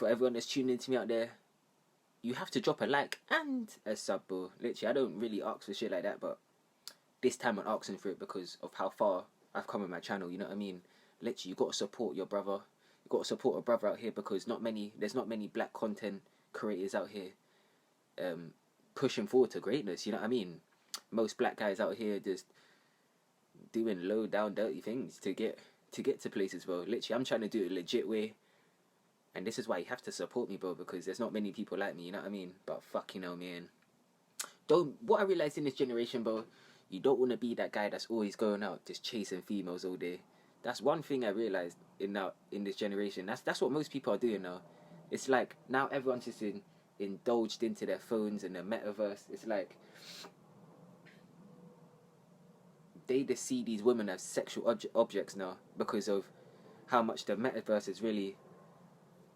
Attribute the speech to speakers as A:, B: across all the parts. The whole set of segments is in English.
A: for everyone that's tuning into me out there, you have to drop a like and a sub, bro. Literally, I don't really ask for shit like that, but this time I'm asking for it because of how far I've come with my channel, you know what I mean? Literally, you got to support your brother. You got to support a brother out here because there's not many black content creators out here pushing forward to greatness, you know what I mean? Most black guys out here just doing low down dirty things to get to places, bro. Literally, I'm trying to do it a legit way, and this is why you have to support me, bro, because there's not many people like me, you know what I mean? But fucking hell, man. What I realized in this generation, bro, you don't want to be that guy that's always going out just chasing females all day. That's one thing I realized in this generation. That's what most people are doing now. It's like now everyone's just indulged into their phones and the metaverse. It's like they just see these women as sexual objects now because of how much the metaverse has really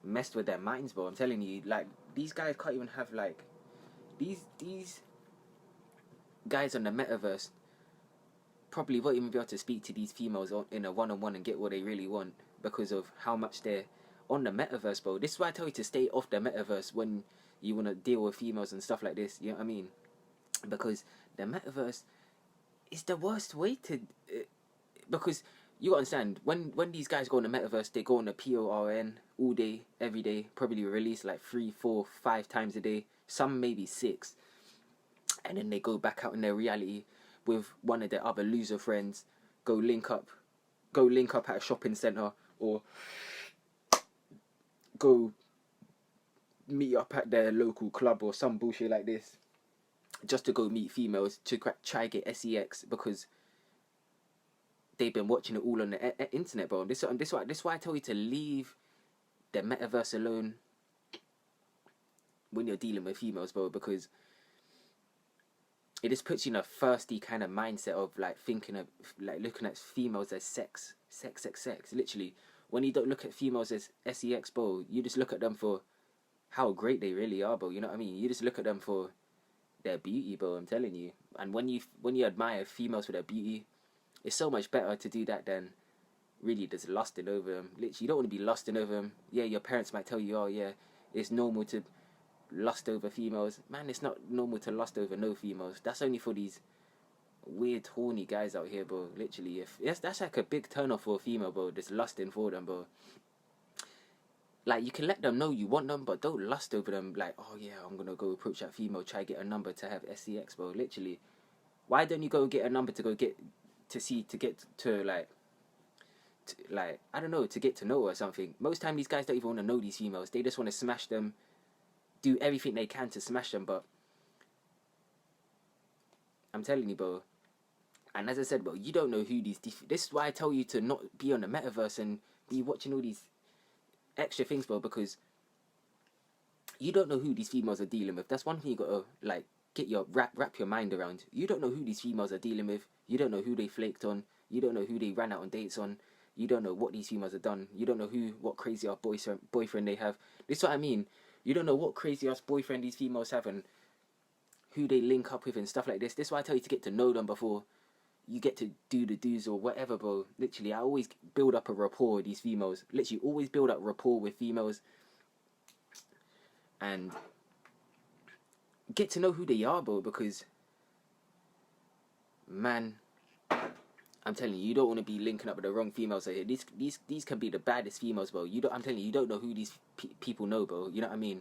A: messed with their minds, bro. I'm telling you, like, these guys can't even have, like, these guys on the metaverse probably won't even be able to speak to these females in a one-on-one and get what they really want because of how much they're on the metaverse, bro. This is why I tell you to stay off the metaverse when you want to deal with females and stuff like this, you know what I mean? Because the metaverse is the worst way to... because you understand, when these guys go on the metaverse, they go on the PORN all day, every day, probably release like 3, 4, 5 times a day, some maybe 6. And then they go back out in their reality with one of their other loser friends, go link up at a shopping centre, or go meet up at their local club or some bullshit like this, just to go meet females to try get sex because they've been watching it all on the internet, bro. This why I tell you to leave the metaverse alone when you're dealing with females, bro, because it just puts you in a thirsty kind of mindset of like thinking of like looking at females as sex. Literally, when you don't look at females as sex, bro, you just look at them for how great they really are, bro. You know what I mean? You just look at them for their beauty, bro. I'm telling you. And when you admire females for their beauty, it's so much better to do that than really just lusting over them. Literally, you don't want to be lusting over them. Yeah, your parents might tell you, oh yeah, it's normal to lust over females. Man, it's not normal to lust over no females. That's only for these weird horny guys out here, bro. Literally, that's like a big turn off for a female, bro, just lusting for them, bro. Like, you can let them know you want them, but don't lust over them. Like, oh yeah, I'm gonna go approach that female, try get a number to have sex, bro. Literally, why don't you go get a number to go get I don't know, to get to know her or something? Most time these guys don't even want to know these females. They just want to smash them, do everything they can to smash them. But I'm telling you, bro, and as I said, bro, you don't know who this is why I tell you to not be on the metaverse and be watching all these extra things, bro, because you don't know who these females are dealing with. That's one thing you gotta like get your wrap your mind around. You don't know who these females are dealing with. You don't know who they flaked on. You don't know who they ran out on dates on. You don't know what these females have done. You don't know what crazy ass boyfriend they have. This is what I mean. You don't know what crazy ass boyfriend these females have and who they link up with and stuff like this. This is why I tell you to get to know them before you get to do the do's or whatever, bro. Literally, I always build up a rapport with these females. Literally, always build up rapport with females and get to know who they are, bro, because, man, I'm telling you, you don't want to be linking up with the wrong females out here. These can be the baddest females, bro. I'm telling you, you don't know who these people know, bro. You know what I mean?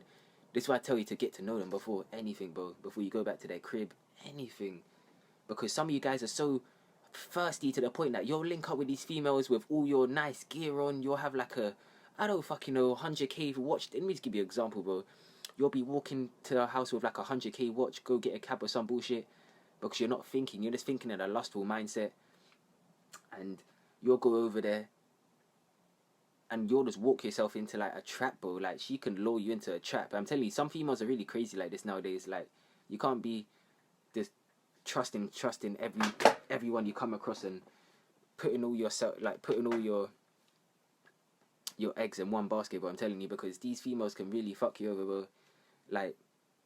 A: This is why I tell you to get to know them before anything, bro. Before you go back to their crib, anything. Because some of you guys are so thirsty to the point that you'll link up with these females with all your nice gear on. You'll have like I don't fucking know, 100k watch. Let me just give you an example, bro. You'll be walking to a house with like 100k watch, go get a cab or some bullshit, because you're not thinking. You're just thinking in a lustful mindset. And you'll go over there and you'll just walk yourself into like a trap, bro. Like, she can lure you into a trap. I'm telling you, some females are really crazy like this nowadays. Like, you can't be just trusting everyone you come across and putting all your eggs in one basket, bro. I'm telling you, because these females can really fuck you over, bro. Like,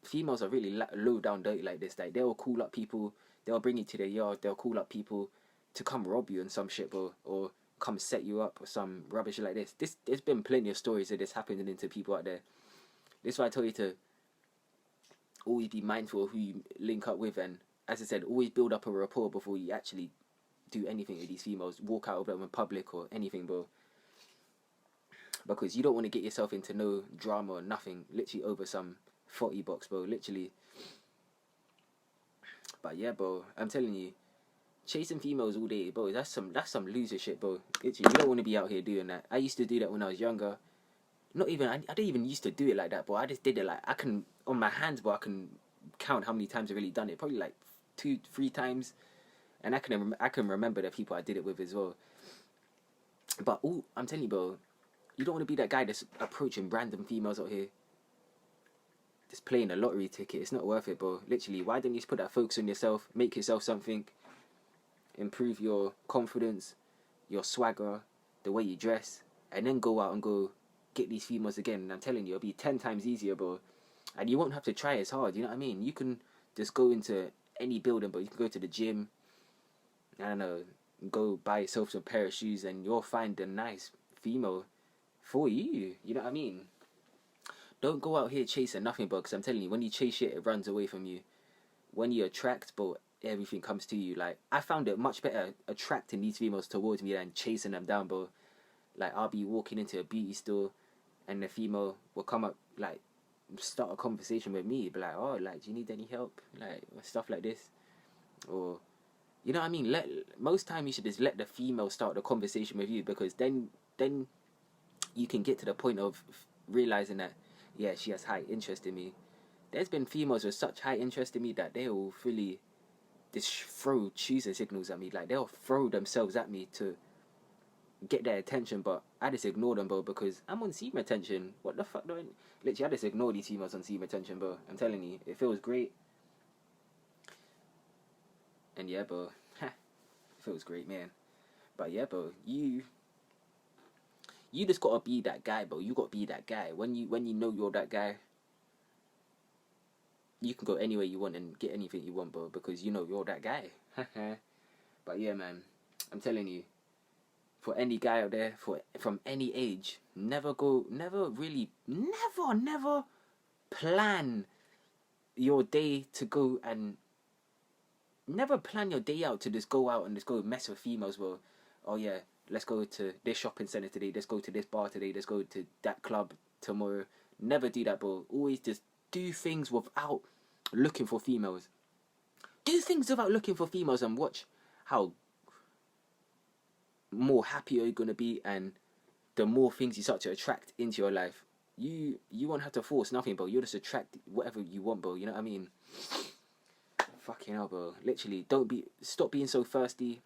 A: females are really low down dirty like this. Like, they'll call up people, they'll bring you to their yard, they'll call up people to come rob you and some shit, bro, or come set you up or some rubbish like this. There's been plenty of stories of this happening to people out there. This is why I told you to always be mindful of who you link up with, and as I said, always build up a rapport before you actually do anything with these females. Walk out of them in public or anything, bro. Because you don't want to get yourself into no drama or nothing, literally over some 40 bucks, bro, literally. But yeah, bro, I'm telling you, chasing females all day, bro, that's some loser shit, bro. Literally, you don't want to be out here doing that. I used to do that when I was younger. Not even, I didn't even used to do it like that, but I just did it like, I can, on my hands, but I can count how many times I've really done it. Probably like 2-3 times. And I can remember the people I did it with as well. But I'm telling you, bro, you don't want to be that guy that's approaching random females out here, just playing a lottery ticket. It's not worth it, bro. Literally, why don't you just put that focus on yourself, make yourself something, improve your confidence, your swagger, the way you dress, and then go out and go get these females again. And I'm telling you, it'll be 10 times easier, bro. And you won't have to try as hard, you know what I mean? You can just go into any building, but you can go to the gym, I don't know, go buy yourself some pair of shoes, and you'll find a nice female for you. You know what I mean? Don't go out here chasing nothing, bro, because I'm telling you, when you chase shit, it runs away from you. When you attract, bro, everything comes to you. Like, I found it much better attracting these females towards me than chasing them down, bro. Like, I'll be walking into a beauty store, and the female will come up, like, start a conversation with me, be like, oh, like, do you need any help? Like, stuff like this. Or, you know what I mean? Most time you should just let the female start the conversation with you, because then you can get to the point of realizing that, yeah, she has high interest in me. There's been females with such high interest in me that they will really just throw choosing signals at me. Like, they'll throw themselves at me to get their attention, but I just ignore them, bro, because I'm on Semen attention. What the fuck do I... Literally, I just ignore these females on Semen attention, bro. I'm telling you, it feels great. And yeah, bro, it feels great, man. But yeah, bro, you just gotta be that guy, bro. You gotta be that guy. When you know you're that guy, you can go anywhere you want and get anything you want, bro, because you know you're that guy. But yeah, man, I'm telling you, for any guy out there, from any age, never plan your day to go and never plan your day out to just go out and just go mess with females, bro. Oh yeah, let's go to this shopping center today, let's go to this bar today, let's go to that club tomorrow. Never do that, bro. Always just do things without looking for females. Do things without looking for females, and watch how more happy you're gonna be, and the more things you start to attract into your life. You won't have to force nothing, bro. You'll just attract whatever you want, bro. You know what I mean? Fucking hell, bro. Literally, stop being so thirsty,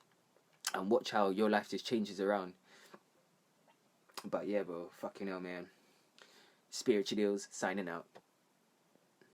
A: and watch how your life just changes around. But yeah, bro. Fucking hell, man. Spiritual Deals signing out.